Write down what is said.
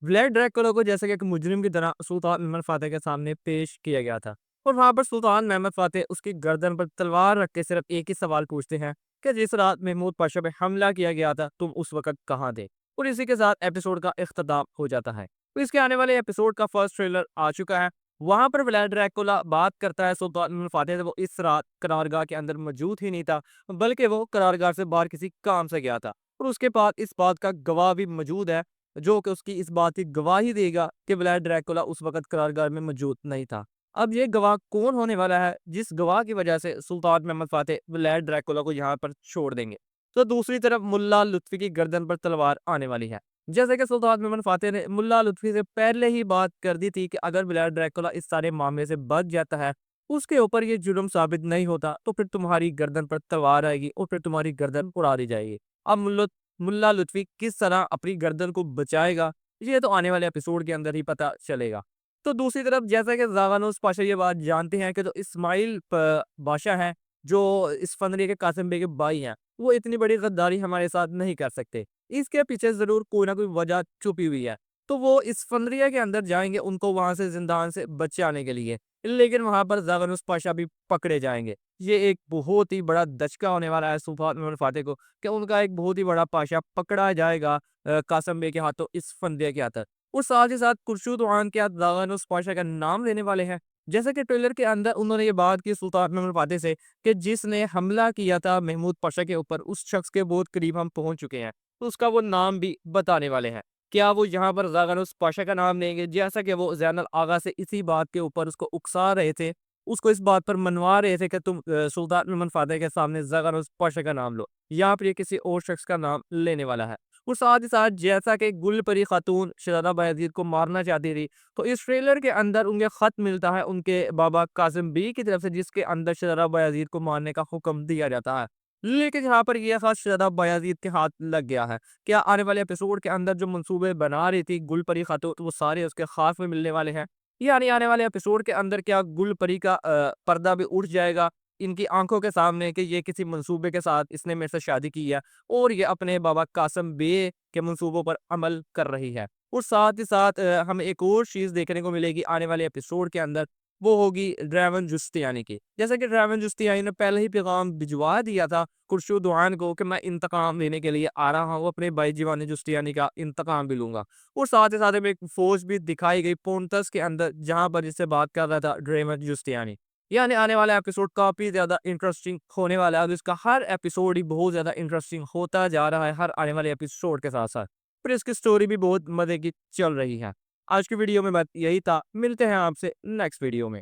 Vlad Dracula को जैसे कि एक मुजरिम की तरह सुल्तान महमद फ़ातिह के सामने पेश किया गया था और वहाँ पर सुल्तान महमद फ़ातिह उसकी गर्दन पर तलवार रख के सिर्फ एक ही सवाल पूछते हैं कि जिस रात महमूद पाशा पे हमला किया गया था तुम उस वक़्त कहाँ थे? और इसी के साथ एपिसोड का इख्तिताम हो जाता है। तो इसके आने वाले एपिसोड का फर्स्ट ट्रेलर आ चुका है। वहाँ पर व्लाद ड्रैकुला बात करता है सुल्तान महमूद फ़ातिह से, वो इस रात करारगाह के अंदर मौजूद ही नहीं था, बल्कि वो करारगाह से बाहर किसी काम से गया था। और उसके पास इस बात का गवाह भी मौजूद है, जो कि उसकी इस बात की गवाही देगा कि व्लाद ड्रैकुला उस वक़्त करारगाह में मौजूद नहीं था। अब ये गवाह कौन होने वाला है, जिस गवाह की वजह से सुल्तान महमद फ़ातिह व्लाद ड्रैकुला को यहाँ पर छोड़ देंगे? तो दूसरी तरफ मुल्ला लुत्फ़ी की गर्दन पर तलवार आने वाली है। जैसे कि सुल्तान महमद फ़ातिह ने मुल्ला लुत्फ़ी से पहले ही बात कर दी थी कि अगर व्लाद ड्रैकुला इस सारे मामले से बच जाता है, उसके ऊपर ये जुर्म साबित नहीं होता, तो फिर तुम्हारी गर्दन पर तलवार आएगी और फिर तुम्हारी गर्दन उड़ा दी जाएगी। अब मुल्ला लुत्फ़ी किस तरह अपनी गर्दन को बचाएगा, ये तो आने वाले एपिसोड के अंदर ही पता चलेगा। तो दूसरी तरफ जैसा कि ज़ागानुस पाशा ये बात जानते हैं कि जो इस्माइल बादशाह हैं, जो इस फंदरी के कासिम बे के भाई हैं, वो इतनी बड़ी गद्दारी हमारे साथ नहीं कर सकते। इसके पीछे ज़रूर कोई ना कोई वजह छुपी हुई है। तो वो इस फंदरिया के अंदर जाएँगे उनको वहाँ से ज़िंदान से बचाने के लिए। लेकिन वहाँ पर ज़ागानुस पाशा भी पकड़े जाएँगे। ये एक बहुत ही बड़ा दचका होने वाला है सुल्तान महमूद फ़ातिह को कि उनका एक बहुत ही बड़ा पाशा पकड़ा जाएगा कासिम बे के हाथों इस फंदे के हाथ। और साथ ही साथ खुर्शीद खान के हाथ दागानुस पाशा का नाम लेने वाले हैं। जैसे कि ट्रेलर के अंदर उन्होंने ये बात की सुल्तान महमूद फ़ातिह से कि जिसने हमला किया था महमूद पाशा के ऊपर, उस शख्स के बहुत करीब हम पहुँच चुके हैं। तो उसका वो नाम भी बताने वाले हैं। क्या वो यहाँ पर दागानुस पाशा का नाम लेंगे? जैसा कि वो ज़ैनुल आगा से इसी बात के ऊपर उसको उकसा रहे थे, उसको इस बात पर मनवा रहे थे कि तुम सुल्तान महमूद फ़ातिह के सामने दागानुस पाशा का नाम लो। यहाँ पर ये किसी और शख्स का नाम लेने वाला है। और साथ ही साथ जैसा कि गुलपरी खातून शहज़ादा बायज़ीद को मारना चाहती थी, तो इस ट्रेलर के अंदर उन्हें ख़त मिलता है उनके बाबा कासिम बी की तरफ से, जिसके अंदर शहज़ादा बायज़ीद को मारने का हुक्म दिया जाता है। लेकिन यहाँ पर ये ख़त शहज़ादा बायज़ीद के हाथ लग गया है। क्या आने वाले एपिसोड के अंदर जो मंसूबे बना रही थी गुलपरी खातून, वो सारे उसके ख़ात्मे में मिलने वाले हैं? यानी आने वाले एपिसोड के अंदर क्या गुलपरी का पर्दा भी उठ जाएगा इनकी आँखों के सामने कि ये किसी मंसूबे के साथ इसने मेरे से शादी की है और ये अपने बाबा कासिम बे के मंसूबों पर अमल कर रही है। और साथ ही साथ हमें एक और चीज़ देखने को मिलेगी आने वाले एपिसोड के अंदर, वो होगी ड्रैवन जुस्तियानी की। जैसे कि ड्रैवन जुस्तियानी ने पहले ही पैगाम भिजवा दिया था खुर्शीद दुआन को कि मैं इंतकाम लेने के लिए आ रहा हूँ, अपने भाई जीवानी जुस्तियानी का इंतकाम भी लूँगा। और साथ ही साथ हमें एक फ़ौज भी दिखाई गई पोंटस के अंदर, जहाँ पर जिससे बात कर रहा था ड्रैवन जुस्तियानी। यानी आने वाला एपिसोड काफ़ी ज़्यादा इंटरेस्टिंग होने वाला है और इसका हर एपिसोड ही बहुत ज़्यादा इंटरेस्टिंग होता जा रहा है हर आने वाले एपिसोड के साथ-साथ। फिर इसकी स्टोरी भी बहुत मज़े की चल रही है। आज की वीडियो में बस यही था। मिलते हैं आपसे नेक्स्ट वीडियो में।